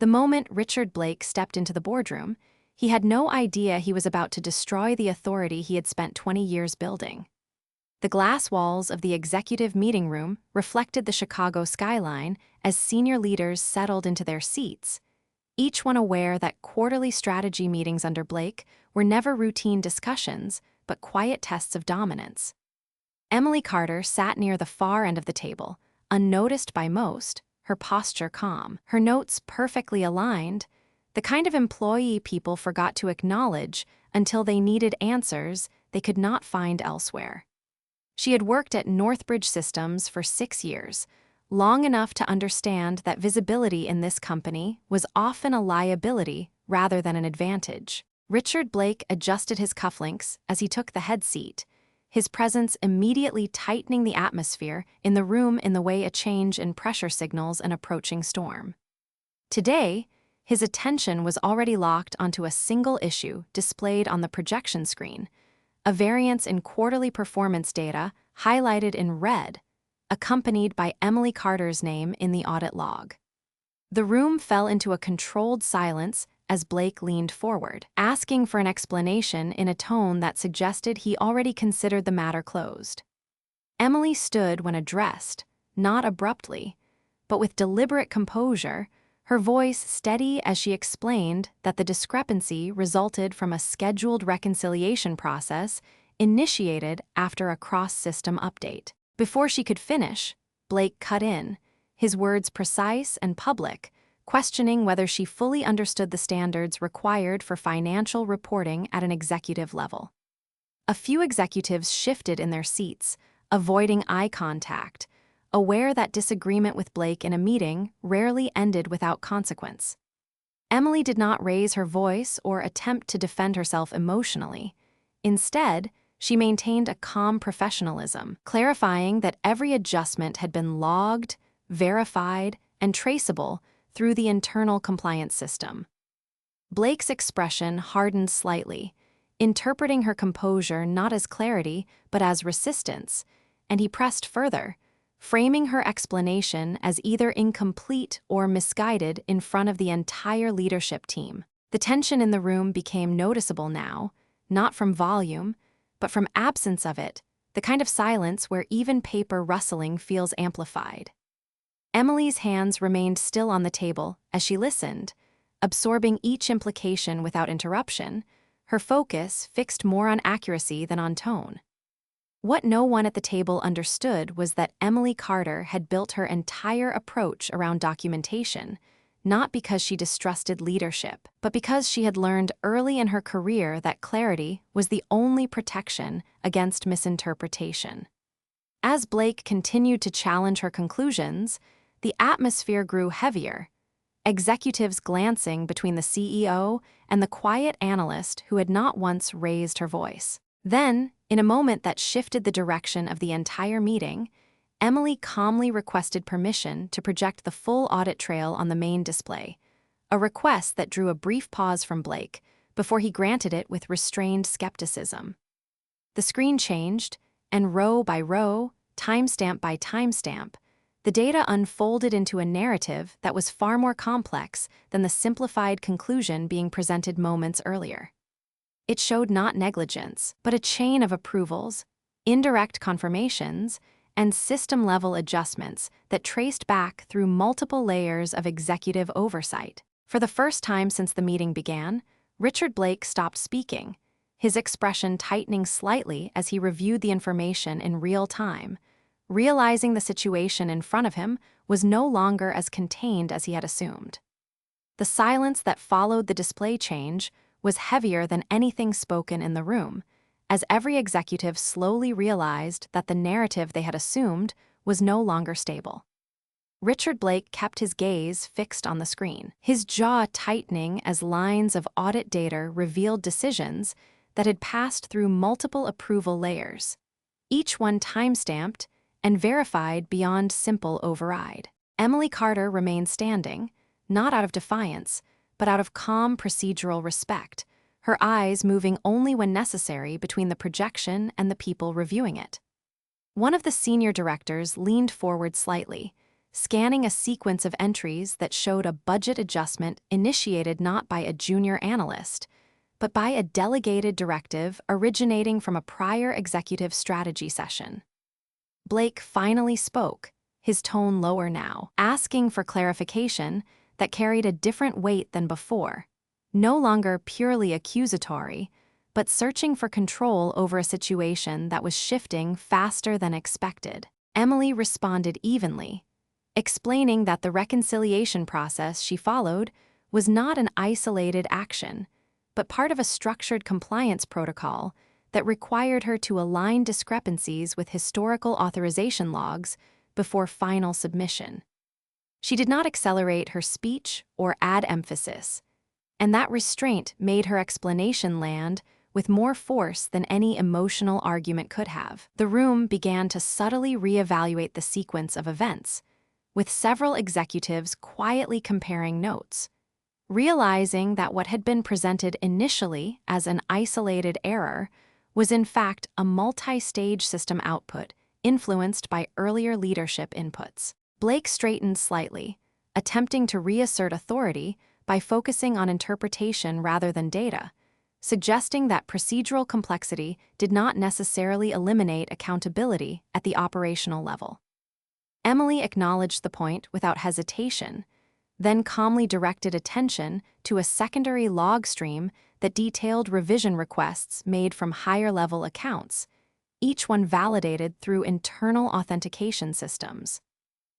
The moment Richard Blake stepped into the boardroom, he had no idea he was about to destroy the authority he had spent 20 years building. The glass walls of the executive meeting room reflected the Chicago skyline as senior leaders settled into their seats, each one aware that quarterly strategy meetings under Blake were never routine discussions, but quiet tests of dominance. Emily Carter sat near the far end of the table, unnoticed by most, her posture calm, her notes perfectly aligned, the kind of employee people forgot to acknowledge until they needed answers they could not find elsewhere. She had worked at Northbridge Systems for 6 years, long enough to understand that visibility in this company was often a liability rather than an advantage. Richard Blake adjusted his cufflinks as he took the head seat, his presence immediately tightening the atmosphere in the room in the way a change in pressure signals an approaching storm. Today, his attention was already locked onto a single issue displayed on the projection screen, a variance in quarterly performance data highlighted in red, accompanied by Emily Carter's name in the audit log. The room fell into a controlled silence as Blake leaned forward, asking for an explanation in a tone that suggested he already considered the matter closed. Emily stood when addressed, not abruptly, but with deliberate composure, her voice steady as she explained that the discrepancy resulted from a scheduled reconciliation process initiated after a cross-system update. Before she could finish, Blake cut in, his words precise and public, questioning whether she fully understood the standards required for financial reporting at an executive level. A few executives shifted in their seats, avoiding eye contact, aware that disagreement with Blake in a meeting rarely ended without consequence. Emily did not raise her voice or attempt to defend herself emotionally. Instead, she maintained a calm professionalism, clarifying that every adjustment had been logged, verified, and traceable through the internal compliance system. Blake's expression hardened slightly, interpreting her composure not as clarity but as resistance, and he pressed further, framing her explanation as either incomplete or misguided in front of the entire leadership team. The tension in the room became noticeable now, not from volume, but from absence of it, the kind of silence where even paper rustling feels amplified. Emily's hands remained still on the table as she listened, absorbing each implication without interruption, her focus fixed more on accuracy than on tone. What no one at the table understood was that Emily Carter had built her entire approach around documentation, not because she distrusted leadership, but because she had learned early in her career that clarity was the only protection against misinterpretation. As Blake continued to challenge her conclusions, the atmosphere grew heavier, executives glancing between the CEO and the quiet analyst who had not once raised her voice. Then, in a moment that shifted the direction of the entire meeting, Emily calmly requested permission to project the full audit trail on the main display, a request that drew a brief pause from Blake before he granted it with restrained skepticism. The screen changed, and row by row, timestamp by timestamp, the data unfolded into a narrative that was far more complex than the simplified conclusion being presented moments earlier. It showed not negligence, but a chain of approvals, indirect confirmations, and system-level adjustments that traced back through multiple layers of executive oversight. For the first time since the meeting began, Richard Blake stopped speaking, his expression tightening slightly as he reviewed the information in real time, realizing the situation in front of him was no longer as contained as he had assumed. The silence that followed the display change was heavier than anything spoken in the room, as every executive slowly realized that the narrative they had assumed was no longer stable. Richard Blake kept his gaze fixed on the screen, his jaw tightening as lines of audit data revealed decisions that had passed through multiple approval layers, each one timestamped and verified beyond simple override. Emily Carter remained standing, not out of defiance, but out of calm procedural respect, her eyes moving only when necessary between the projection and the people reviewing it. One of the senior directors leaned forward slightly, scanning a sequence of entries that showed a budget adjustment initiated not by a junior analyst, but by a delegated directive originating from a prior executive strategy session. Blake finally spoke, his tone lower now, asking for clarification that carried a different weight than before, no longer purely accusatory, but searching for control over a situation that was shifting faster than expected. Emily responded evenly, explaining that the reconciliation process she followed was not an isolated action, but part of a structured compliance protocol that required her to align discrepancies with historical authorization logs before final submission. She did not accelerate her speech or add emphasis, and that restraint made her explanation land with more force than any emotional argument could have. The room began to subtly reevaluate the sequence of events, with several executives quietly comparing notes, realizing that what had been presented initially as an isolated error was in fact a multi-stage system output influenced by earlier leadership inputs. Blake straightened slightly, attempting to reassert authority by focusing on interpretation rather than data, suggesting that procedural complexity did not necessarily eliminate accountability at the operational level. Emily acknowledged the point without hesitation, then calmly directed attention to a secondary log stream that detailed revision requests made from higher-level accounts, each one validated through internal authentication systems.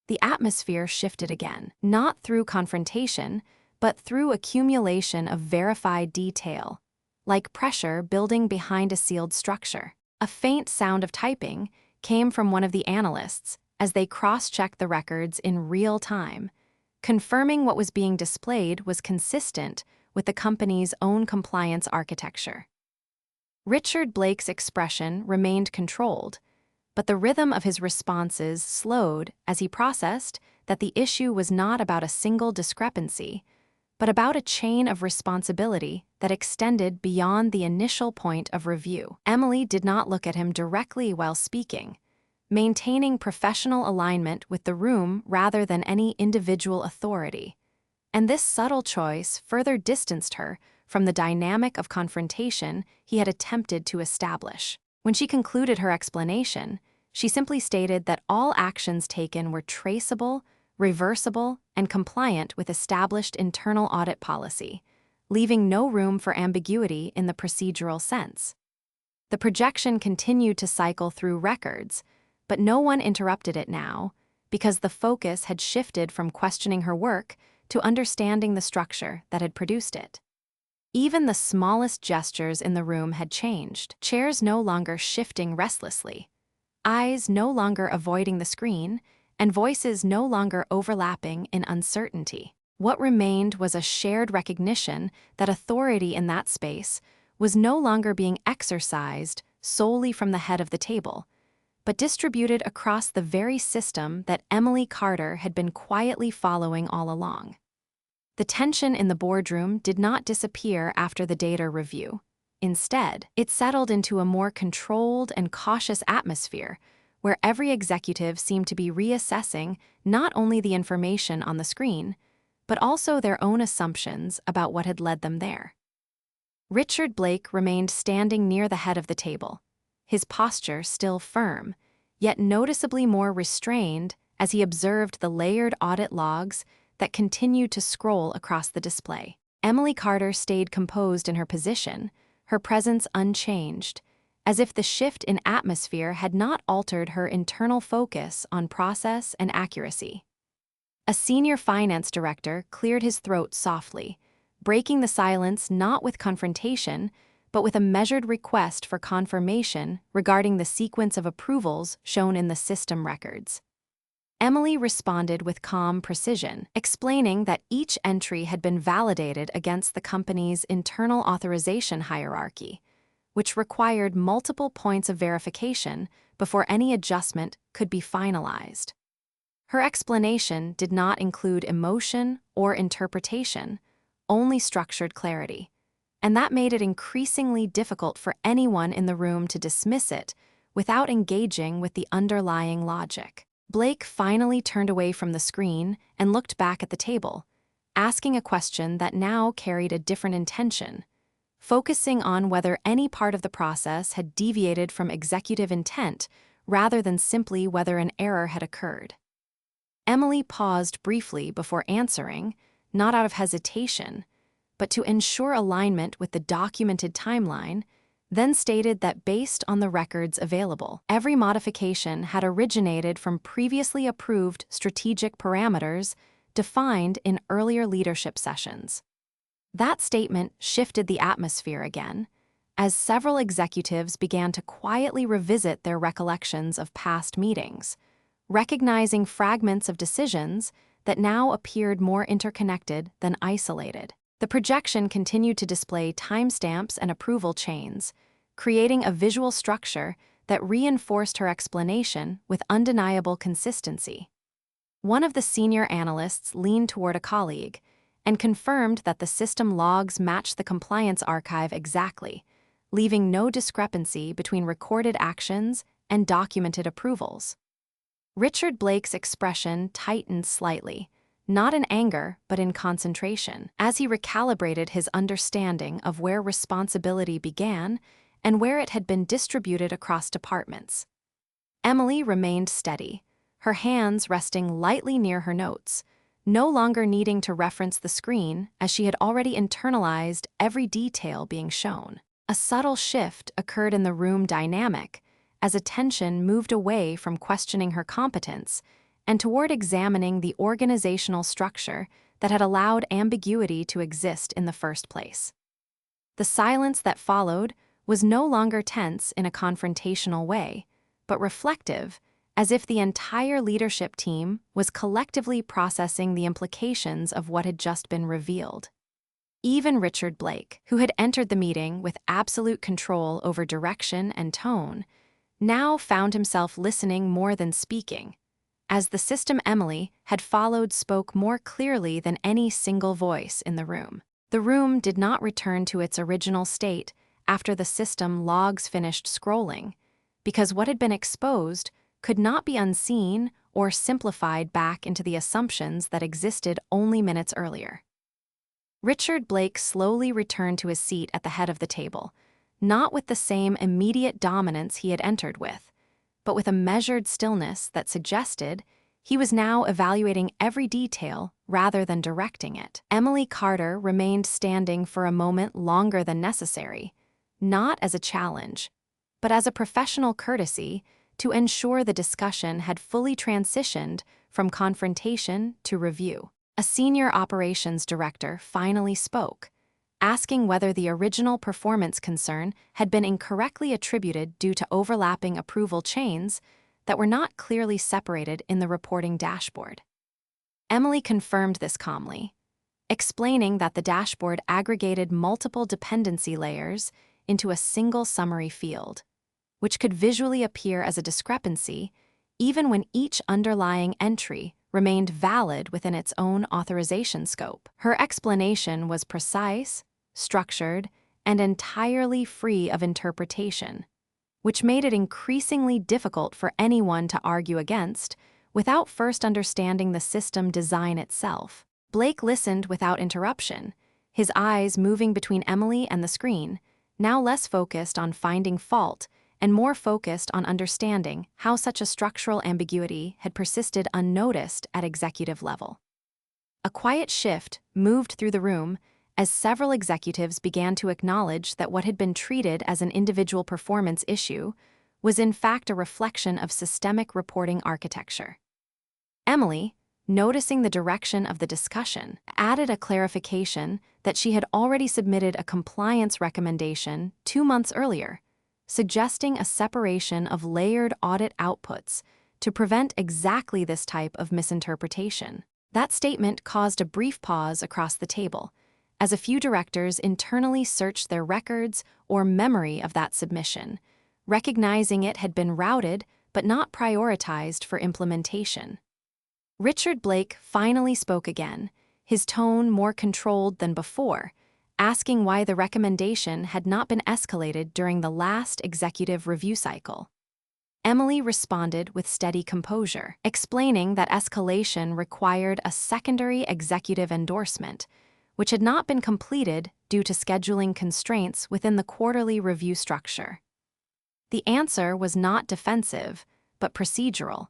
The atmosphere shifted again, not through confrontation, but through accumulation of verified detail, like pressure building behind a sealed structure. A faint sound of typing came from one of the analysts as they cross-checked the records in real time, confirming what was being displayed was consistent with the company's own compliance architecture. Richard Blake's expression remained controlled, but the rhythm of his responses slowed as he processed that the issue was not about a single discrepancy, but about a chain of responsibility that extended beyond the initial point of review. Emily did not look at him directly while speaking, maintaining professional alignment with the room rather than any individual authority. And this subtle choice further distanced her from the dynamic of confrontation he had attempted to establish. When she concluded her explanation, she simply stated that all actions taken were traceable, reversible, and compliant with established internal audit policy, leaving no room for ambiguity in the procedural sense. The projection continued to cycle through records, but no one interrupted it now, because the focus had shifted from questioning her work to understanding the structure that had produced it. Even the smallest gestures in the room had changed, chairs no longer shifting restlessly, eyes no longer avoiding the screen, and voices no longer overlapping in uncertainty. What remained was a shared recognition that authority in that space was no longer being exercised solely from the head of the table, but distributed across the very system that Emily Carter had been quietly following all along. The tension in the boardroom did not disappear after the data review. Instead, it settled into a more controlled and cautious atmosphere where every executive seemed to be reassessing not only the information on the screen, but also their own assumptions about what had led them there. Richard Blake remained standing near the head of the table, his posture still firm, yet noticeably more restrained as he observed the layered audit logs that continued to scroll across the display. Emily Carter stayed composed in her position, her presence unchanged, as if the shift in atmosphere had not altered her internal focus on process and accuracy. A senior finance director cleared his throat softly, breaking the silence not with confrontation, but with a measured request for confirmation regarding the sequence of approvals shown in the system records. Emily responded with calm precision, explaining that each entry had been validated against the company's internal authorization hierarchy, which required multiple points of verification before any adjustment could be finalized. Her explanation did not include emotion or interpretation, only structured clarity, and that made it increasingly difficult for anyone in the room to dismiss it without engaging with the underlying logic. Blake finally turned away from the screen and looked back at the table, asking a question that now carried a different intention, focusing on whether any part of the process had deviated from executive intent rather than simply whether an error had occurred. Emily paused briefly before answering, not out of hesitation, but to ensure alignment with the documented timeline, then stated that based on the records available, every modification had originated from previously approved strategic parameters defined in earlier leadership sessions. That statement shifted the atmosphere again, as several executives began to quietly revisit their recollections of past meetings, recognizing fragments of decisions that now appeared more interconnected than isolated. The projection continued to display timestamps and approval chains, creating a visual structure that reinforced her explanation with undeniable consistency. One of the senior analysts leaned toward a colleague and confirmed that the system logs matched the compliance archive exactly, leaving no discrepancy between recorded actions and documented approvals. Richard Blake's expression tightened slightly, not in anger but in concentration, as he recalibrated his understanding of where responsibility began and where it had been distributed across departments. Emily remained steady, her hands resting lightly near her notes, no longer needing to reference the screen as she had already internalized every detail being shown. A subtle shift occurred in the room dynamic as attention moved away from questioning her competence and toward examining the organizational structure that had allowed ambiguity to exist in the first place. The silence that followed was no longer tense in a confrontational way, but reflective, as if the entire leadership team was collectively processing the implications of what had just been revealed. Even Richard Blake, who had entered the meeting with absolute control over direction and tone, now found himself listening more than speaking, as the system Emily had followed spoke more clearly than any single voice in the room. The room did not return to its original state after the system logs finished scrolling, because what had been exposed could not be unseen or simplified back into the assumptions that existed only minutes earlier. Richard Blake slowly returned to his seat at the head of the table, not with the same immediate dominance he had entered with, but with a measured stillness that suggested he was now evaluating every detail rather than directing it. Emily Carter remained standing for a moment longer than necessary, not as a challenge, but as a professional courtesy to ensure the discussion had fully transitioned from confrontation to review. A senior operations director finally spoke, asking whether the original performance concern had been incorrectly attributed due to overlapping approval chains that were not clearly separated in the reporting dashboard. Emily confirmed this calmly, explaining that the dashboard aggregated multiple dependency layers into a single summary field, which could visually appear as a discrepancy even when each underlying entry remained valid within its own authorization scope. Her explanation was precise, structured, and entirely free of interpretation, which made it increasingly difficult for anyone to argue against without first understanding the system design itself. Blake listened without interruption, his eyes moving between Emily and the screen, now less focused on finding fault and more focused on understanding how such a structural ambiguity had persisted unnoticed at executive level. A quiet shift moved through the room as several executives began to acknowledge that what had been treated as an individual performance issue was in fact a reflection of systemic reporting architecture. Emily, noticing the direction of the discussion, added a clarification that she had already submitted a compliance recommendation 2 months earlier, suggesting a separation of layered audit outputs to prevent exactly this type of misinterpretation. That statement caused a brief pause across the table, as a few directors internally searched their records or memory of that submission, recognizing it had been routed but not prioritized for implementation. Richard Blake finally spoke again, his tone more controlled than before, asking why the recommendation had not been escalated during the last executive review cycle. Emily responded with steady composure, explaining that escalation required a secondary executive endorsement, which had not been completed due to scheduling constraints within the quarterly review structure. The answer was not defensive, but procedural,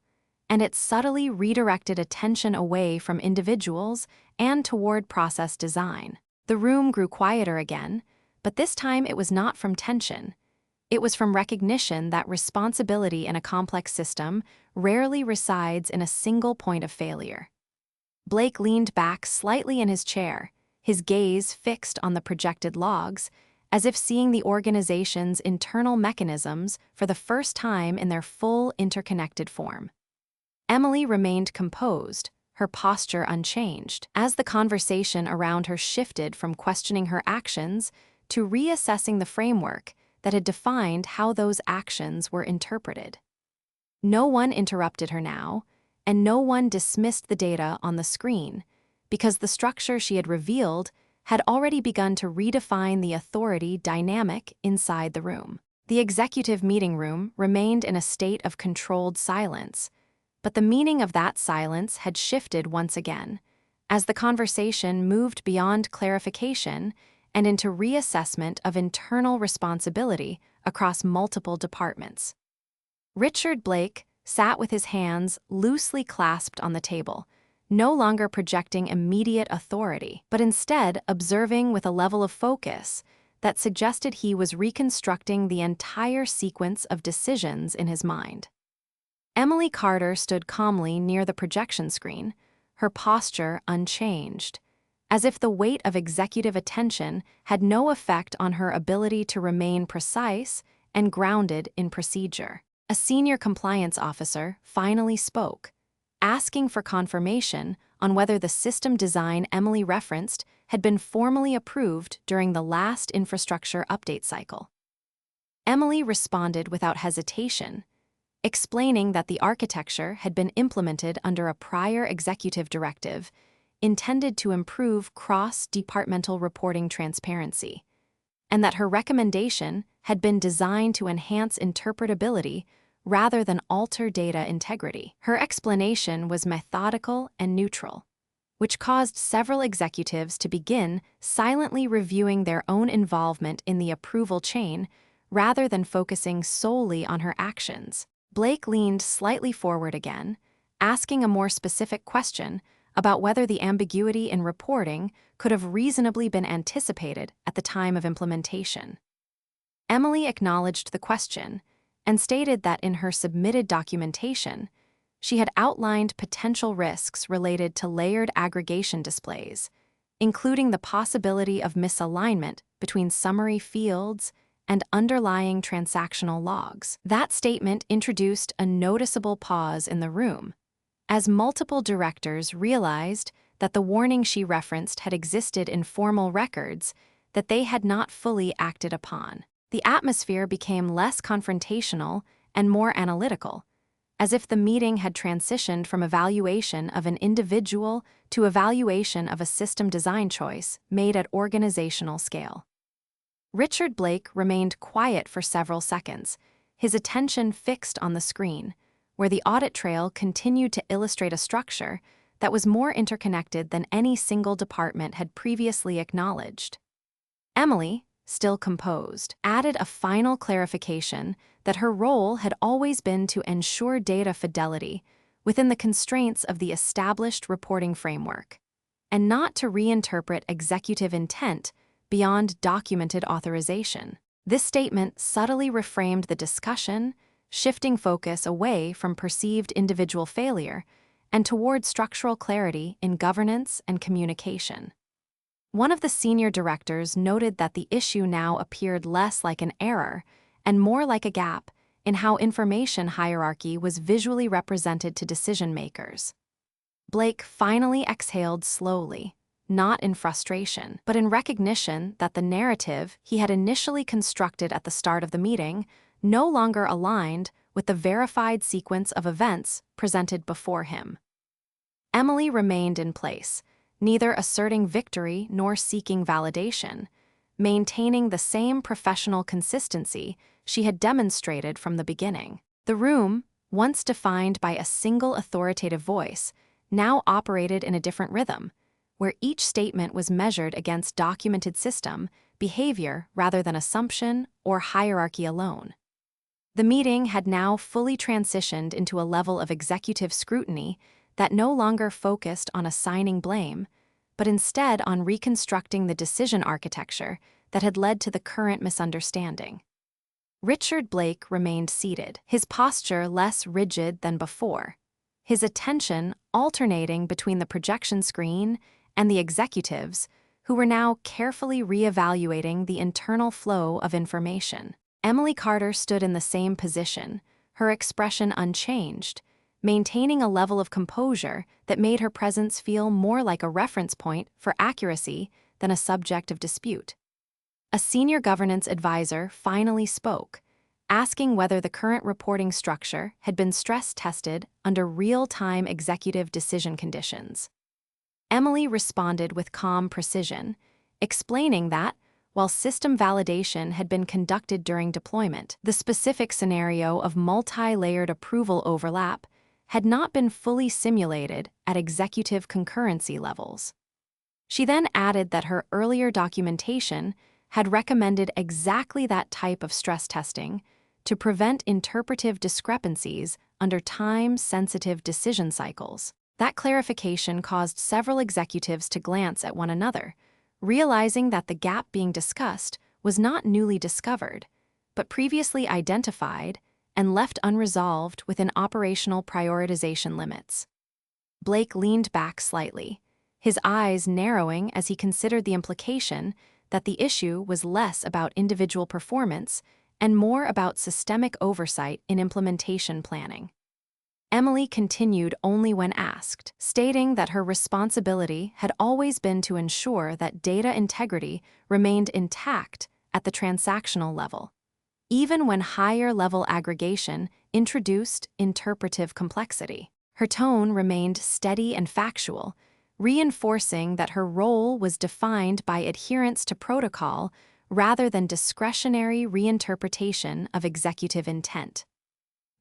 and it subtly redirected attention away from individuals and toward process design. The room grew quieter again, but this time it was not from tension. It was from recognition that responsibility in a complex system rarely resides in a single point of failure. Blake leaned back slightly in his chair, his gaze fixed on the projected logs, as if seeing the organization's internal mechanisms for the first time in their full interconnected form. Emily remained composed, her posture unchanged, as the conversation around her shifted from questioning her actions to reassessing the framework that had defined how those actions were interpreted. No one interrupted her now, and no one dismissed the data on the screen, because the structure she had revealed had already begun to redefine the authority dynamic inside the room. The executive meeting room remained in a state of controlled silence, but the meaning of that silence had shifted once again, as the conversation moved beyond clarification and into reassessment of internal responsibility across multiple departments. Richard Blake sat with his hands loosely clasped on the table, no longer projecting immediate authority, but instead observing with a level of focus that suggested he was reconstructing the entire sequence of decisions in his mind. Emily Carter stood calmly near the projection screen, her posture unchanged, as if the weight of executive attention had no effect on her ability to remain precise and grounded in procedure. A senior compliance officer finally spoke, asking for confirmation on whether the system design Emily referenced had been formally approved during the last infrastructure update cycle. Emily responded without hesitation, explaining that the architecture had been implemented under a prior executive directive intended to improve cross-departmental reporting transparency, and that her recommendation had been designed to enhance interpretability rather than alter data integrity. Her explanation was methodical and neutral, which caused several executives to begin silently reviewing their own involvement in the approval chain rather than focusing solely on her actions. Blake leaned slightly forward again, asking a more specific question about whether the ambiguity in reporting could have reasonably been anticipated at the time of implementation. Emily acknowledged the question and stated that in her submitted documentation, she had outlined potential risks related to layered aggregation displays, including the possibility of misalignment between summary fields and underlying transactional logs. That statement introduced a noticeable pause in the room, as multiple directors realized that the warning she referenced had existed in formal records that they had not fully acted upon. The atmosphere became less confrontational and more analytical, as if the meeting had transitioned from evaluation of an individual to evaluation of a system design choice made at organizational scale. Richard Blake remained quiet for several seconds, his attention fixed on the screen, where the audit trail continued to illustrate a structure that was more interconnected than any single department had previously acknowledged. Emily, still composed, added a final clarification that her role had always been to ensure data fidelity within the constraints of the established reporting framework, and not to reinterpret executive intent beyond documented authorization. This statement subtly reframed the discussion, shifting focus away from perceived individual failure and toward structural clarity in governance and communication. One of the senior directors noted that the issue now appeared less like an error and more like a gap in how information hierarchy was visually represented to decision-makers. Blake finally exhaled slowly, not in frustration, but in recognition that the narrative he had initially constructed at the start of the meeting no longer aligned with the verified sequence of events presented before him. Emily remained in place, neither asserting victory nor seeking validation, maintaining the same professional consistency she had demonstrated from the beginning. The room, once defined by a single authoritative voice, now operated in a different rhythm, where each statement was measured against documented system, behavior rather than assumption or hierarchy alone. The meeting had now fully transitioned into a level of executive scrutiny that no longer focused on assigning blame, but instead on reconstructing the decision architecture that had led to the current misunderstanding. Richard Blake remained seated, his posture less rigid than before, his attention alternating between the projection screen and the executives, who were now carefully reevaluating the internal flow of information. Emily Carter stood in the same position, her expression unchanged, maintaining a level of composure that made her presence feel more like a reference point for accuracy than a subject of dispute. A senior governance advisor finally spoke, asking whether the current reporting structure had been stress-tested under real-time executive decision conditions. Emily responded with calm precision, explaining that, while system validation had been conducted during deployment, the specific scenario of multi-layered approval overlap had not been fully simulated at executive concurrency levels. She then added that her earlier documentation had recommended exactly that type of stress testing to prevent interpretive discrepancies under time-sensitive decision cycles. That clarification caused several executives to glance at one another, realizing that the gap being discussed was not newly discovered, but previously identified and left unresolved within operational prioritization limits. Blake leaned back slightly, his eyes narrowing as he considered the implication that the issue was less about individual performance and more about systemic oversight in implementation planning. Emily continued only when asked, stating that her responsibility had always been to ensure that data integrity remained intact at the transactional level, even when higher-level aggregation introduced interpretive complexity. Her tone remained steady and factual, reinforcing that her role was defined by adherence to protocol rather than discretionary reinterpretation of executive intent.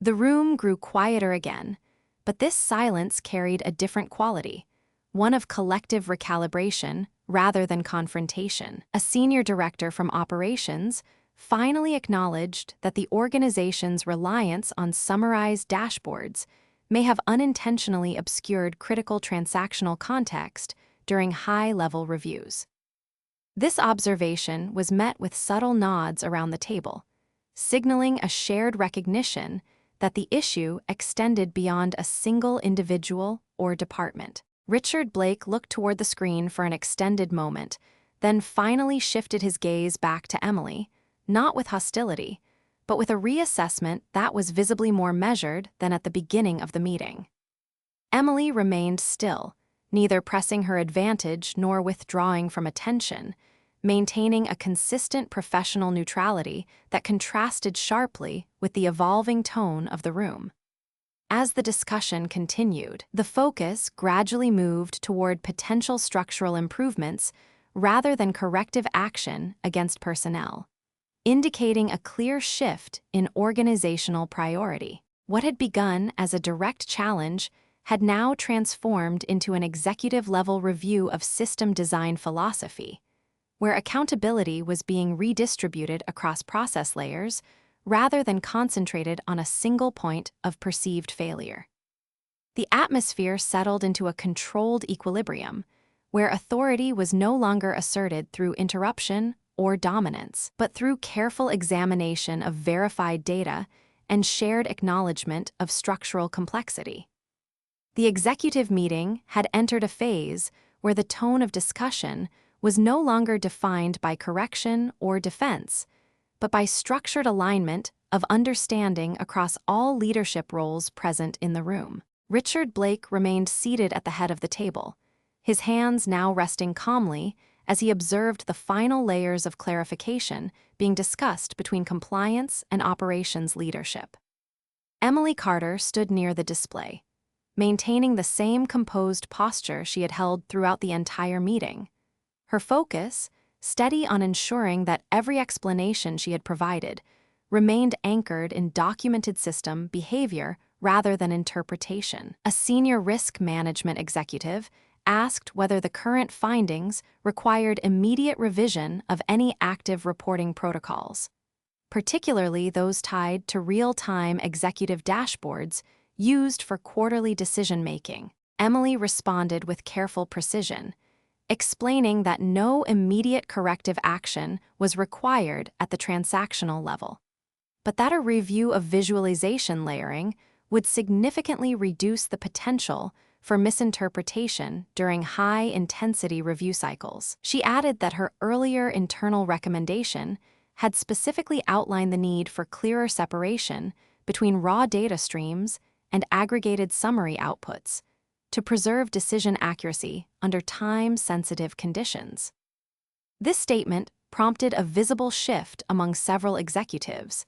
The room grew quieter again, but this silence carried a different quality, one of collective recalibration rather than confrontation. A senior director from operations finally acknowledged that the organization's reliance on summarized dashboards may have unintentionally obscured critical transactional context during high-level reviews. This observation was met with subtle nods around the table, signaling a shared recognition that the issue extended beyond a single individual or department. Richard Blake looked toward the screen for an extended moment, then finally shifted his gaze back to Emily, not with hostility, but with a reassessment that was visibly more measured than at the beginning of the meeting. Emily remained still, neither pressing her advantage nor withdrawing from attention, maintaining a consistent professional neutrality that contrasted sharply with the evolving tone of the room. As the discussion continued, the focus gradually moved toward potential structural improvements rather than corrective action against personnel, indicating a clear shift in organizational priority. What had begun as a direct challenge had now transformed into an executive-level review of system design philosophy, where accountability was being redistributed across process layers rather than concentrated on a single point of perceived failure. The atmosphere settled into a controlled equilibrium, where authority was no longer asserted through interruption or dominance, but through careful examination of verified data and shared acknowledgement of structural complexity. The executive meeting had entered a phase where the tone of discussion was no longer defined by correction or defense, but by structured alignment of understanding across all leadership roles present in the room. Richard Blake remained seated at the head of the table, his hands now resting calmly as he observed the final layers of clarification being discussed between compliance and operations leadership. Emily Carter stood near the display, maintaining the same composed posture she had held throughout the entire meeting. Her focus, steady on ensuring that every explanation she had provided remained anchored in documented system behavior rather than interpretation. A senior risk management executive asked whether the current findings required immediate revision of any active reporting protocols, particularly those tied to real-time executive dashboards used for quarterly decision-making. Emily responded with careful precision, explaining that no immediate corrective action was required at the transactional level, but that a review of visualization layering would significantly reduce the potential for misinterpretation during high-intensity review cycles. She added that her earlier internal recommendation had specifically outlined the need for clearer separation between raw data streams and aggregated summary outputs to preserve decision accuracy under time-sensitive conditions. This statement prompted a visible shift among several executives,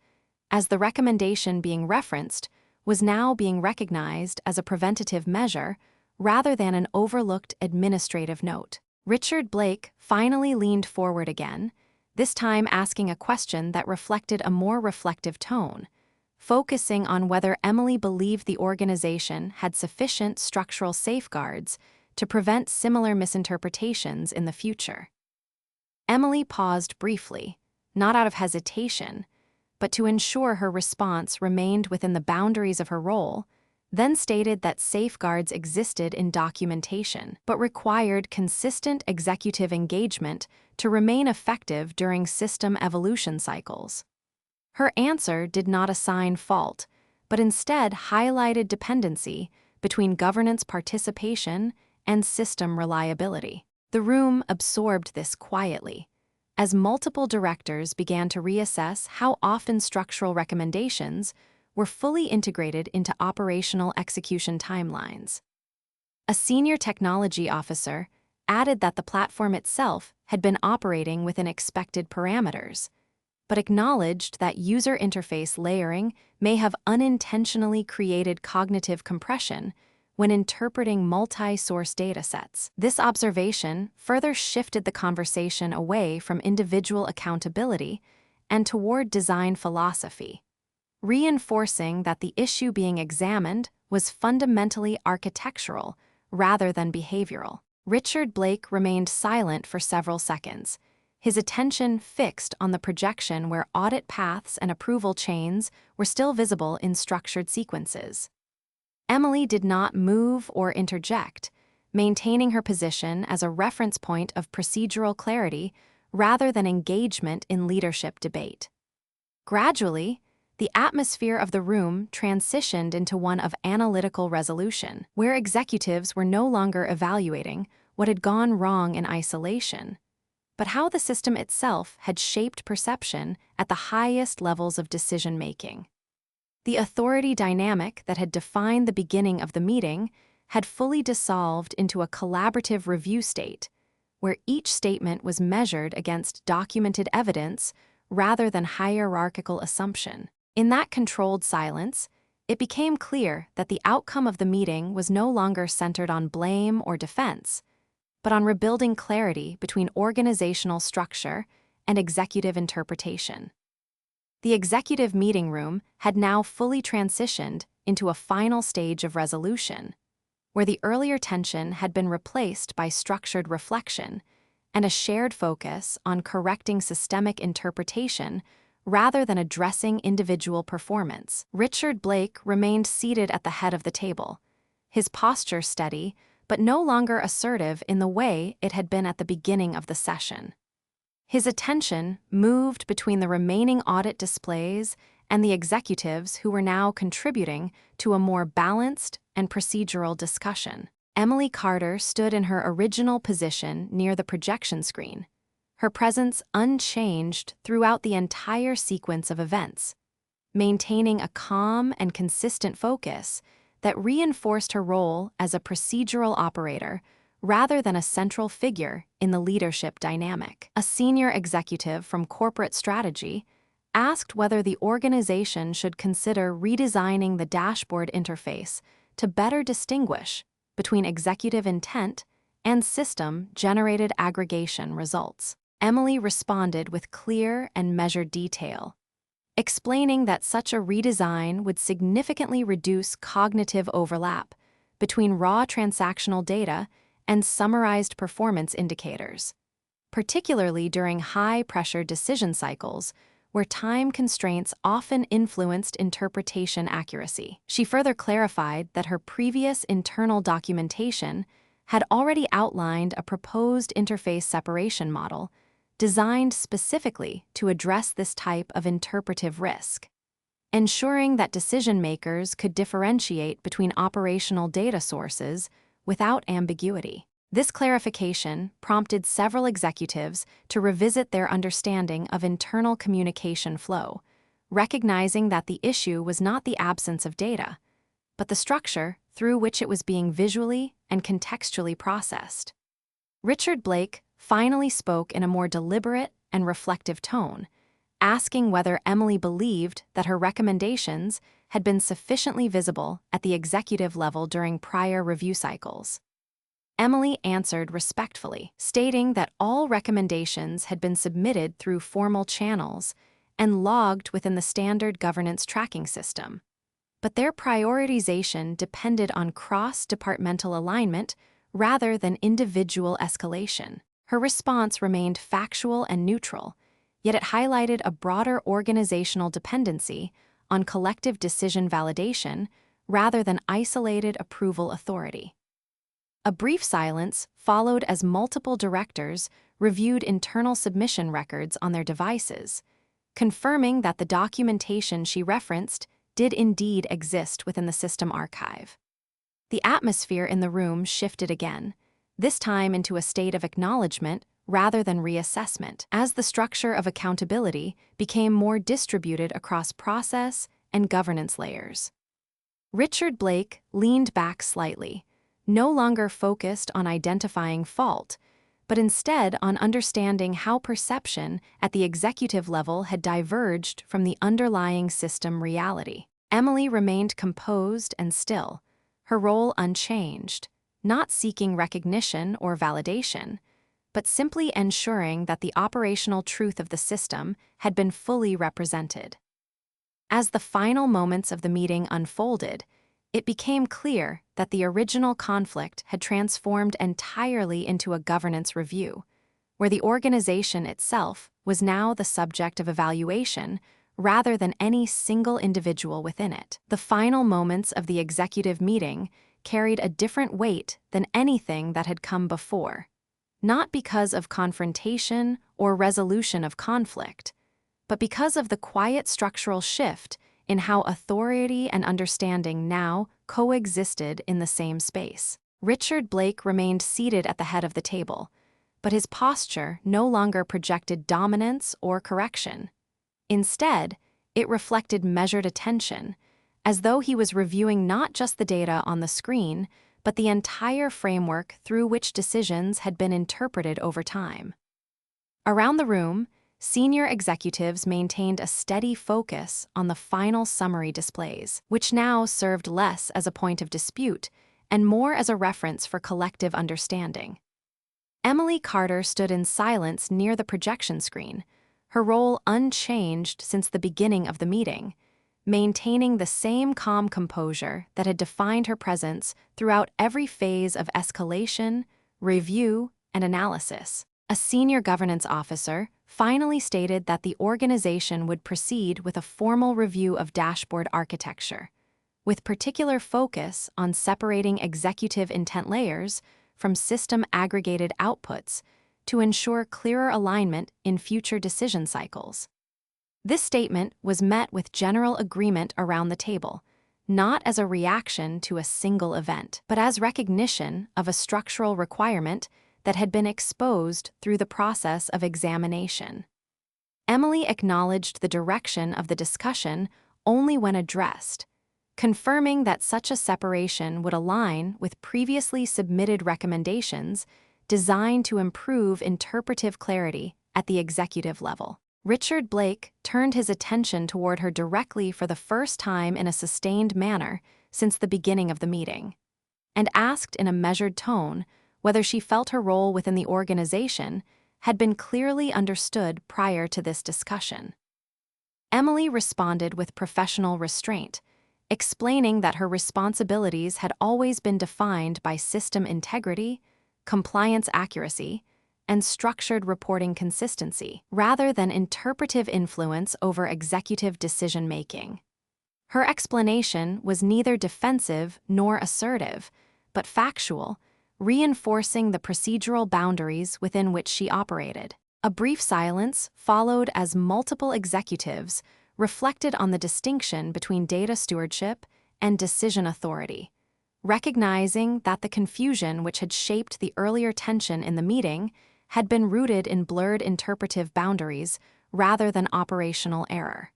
as the recommendation being referenced was now being recognized as a preventative measure rather than an overlooked administrative note. Richard Blake finally leaned forward again, this time asking a question that reflected a more reflective tone, focusing on whether Emily believed the organization had sufficient structural safeguards to prevent similar misinterpretations in the future. Emily paused briefly, not out of hesitation, but to ensure her response remained within the boundaries of her role, then stated that safeguards existed in documentation, but required consistent executive engagement to remain effective during system evolution cycles. Her answer did not assign fault, but instead highlighted dependency between governance participation and system reliability. The room absorbed this quietly, as multiple directors began to reassess how often structural recommendations were fully integrated into operational execution timelines. A senior technology officer added that the platform itself had been operating within expected parameters, but acknowledged that user interface layering may have unintentionally created cognitive compression when interpreting multi-source datasets. This observation further shifted the conversation away from individual accountability and toward design philosophy, reinforcing that the issue being examined was fundamentally architectural rather than behavioral. Richard Blake remained silent for several seconds, his attention fixed on the projection where audit paths and approval chains were still visible in structured sequences. Emily did not move or interject, maintaining her position as a reference point of procedural clarity rather than engagement in leadership debate. Gradually, the atmosphere of the room transitioned into one of analytical resolution, where executives were no longer evaluating what had gone wrong in isolation, but how the system itself had shaped perception at the highest levels of decision-making. The authority dynamic that had defined the beginning of the meeting had fully dissolved into a collaborative review state, where each statement was measured against documented evidence rather than hierarchical assumption. In that controlled silence, it became clear that the outcome of the meeting was no longer centered on blame or defense, but on rebuilding clarity between organizational structure and executive interpretation. The executive meeting room had now fully transitioned into a final stage of resolution, where the earlier tension had been replaced by structured reflection and a shared focus on correcting systemic interpretation rather than addressing individual performance. Richard Blake remained seated at the head of the table, his posture steady but no longer assertive in the way it had been at the beginning of the session. His attention moved between the remaining audit displays and the executives who were now contributing to a more balanced and procedural discussion. Emily Carter stood in her original position near the projection screen, her presence unchanged throughout the entire sequence of events, maintaining a calm and consistent focus that reinforced her role as a procedural operator rather than a central figure in the leadership dynamic. A senior executive from corporate strategy asked whether the organization should consider redesigning the dashboard interface to better distinguish between executive intent and system-generated aggregation results. Emily responded with clear and measured detail, explaining that such a redesign would significantly reduce cognitive overlap between raw transactional data and summarized performance indicators, particularly during high-pressure decision cycles where time constraints often influenced interpretation accuracy. She further clarified that her previous internal documentation had already outlined a proposed interface separation model designed specifically to address this type of interpretive risk, ensuring that decision-makers could differentiate between operational data sources without ambiguity. This clarification prompted several executives to revisit their understanding of internal communication flow, recognizing that the issue was not the absence of data, but the structure through which it was being visually and contextually processed. Richard Blake finally spoke in a more deliberate and reflective tone, asking whether Emily believed that her recommendations had been sufficiently visible at the executive level during prior review cycles. Emily answered respectfully, stating that all recommendations had been submitted through formal channels and logged within the standard governance tracking system, but their prioritization depended on cross-departmental alignment rather than individual escalation. Her response remained factual and neutral, yet it highlighted a broader organizational dependency on collective decision validation rather than isolated approval authority. A brief silence followed as multiple directors reviewed internal submission records on their devices, confirming that the documentation she referenced did indeed exist within the system archive. The atmosphere in the room shifted again, this time into a state of acknowledgement rather than reassessment, as the structure of accountability became more distributed across process and governance layers. Richard Blake leaned back slightly, no longer focused on identifying fault, but instead on understanding how perception at the executive level had diverged from the underlying system reality. Emily remained composed and still, her role unchanged, not seeking recognition or validation, but simply ensuring that the operational truth of the system had been fully represented. As the final moments of the meeting unfolded, it became clear that the original conflict had transformed entirely into a governance review, where the organization itself was now the subject of evaluation rather than any single individual within it. The final moments of the executive meeting carried a different weight than anything that had come before, not because of confrontation or resolution of conflict, but because of the quiet structural shift in how authority and understanding now coexisted in the same space. Richard Blake remained seated at the head of the table, but his posture no longer projected dominance or correction. Instead, it reflected measured attention, as though he was reviewing not just the data on the screen, but the entire framework through which decisions had been interpreted over time. Around the room, senior executives maintained a steady focus on the final summary displays, which now served less as a point of dispute and more as a reference for collective understanding. Emily Carter stood in silence near the projection screen, her role unchanged since the beginning of the meeting, maintaining the same calm composure that had defined her presence throughout every phase of escalation, review, and analysis. A senior governance officer finally stated that the organization would proceed with a formal review of dashboard architecture, with particular focus on separating executive intent layers from system aggregated outputs to ensure clearer alignment in future decision cycles. This statement was met with general agreement around the table, not as a reaction to a single event, but as recognition of a structural requirement that had been exposed through the process of examination. Emily acknowledged the direction of the discussion only when addressed, confirming that such a separation would align with previously submitted recommendations designed to improve interpretive clarity at the executive level. Richard Blake turned his attention toward her directly for the first time in a sustained manner since the beginning of the meeting, and asked in a measured tone whether she felt her role within the organization had been clearly understood prior to this discussion. Emily responded with professional restraint, explaining that her responsibilities had always been defined by system integrity, compliance accuracy, and structured reporting consistency, rather than interpretive influence over executive decision-making. Her explanation was neither defensive nor assertive, but factual, reinforcing the procedural boundaries within which she operated. A brief silence followed as multiple executives reflected on the distinction between data stewardship and decision authority, recognizing that the confusion which had shaped the earlier tension in the meeting had been rooted in blurred interpretive boundaries rather than operational error.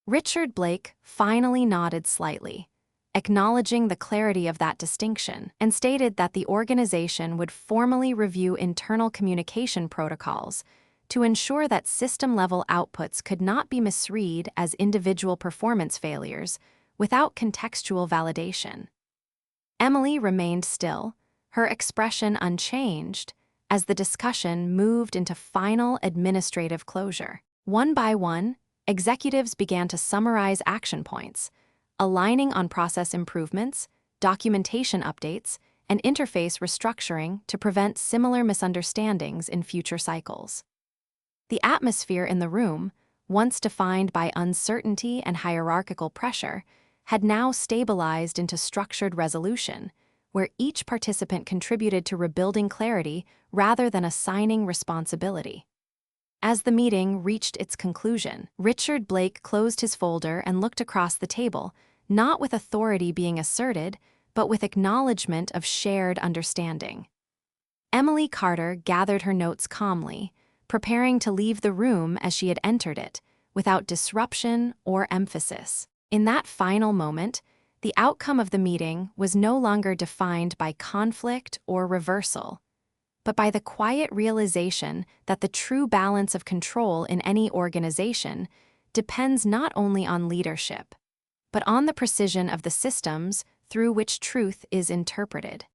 Richard Blake finally nodded slightly, acknowledging the clarity of that distinction, and stated that the organization would formally review internal communication protocols to ensure that system-level outputs could not be misread as individual performance failures without contextual validation. Emily remained still, her expression unchanged, as the discussion moved into final administrative closure. One by one, executives began to summarize action points, aligning on process improvements, documentation updates, and interface restructuring to prevent similar misunderstandings in future cycles. The atmosphere in the room, once defined by uncertainty and hierarchical pressure, had now stabilized into structured resolution, where each participant contributed to rebuilding clarity rather than assigning responsibility. As the meeting reached its conclusion, Richard Blake closed his folder and looked across the table, not with authority being asserted, but with acknowledgement of shared understanding. Emily Carter gathered her notes calmly, preparing to leave the room as she had entered it, without disruption or emphasis. In that final moment, the outcome of the meeting was no longer defined by conflict or reversal, but by the quiet realization that the true balance of control in any organization depends not only on leadership, but on the precision of the systems through which truth is interpreted.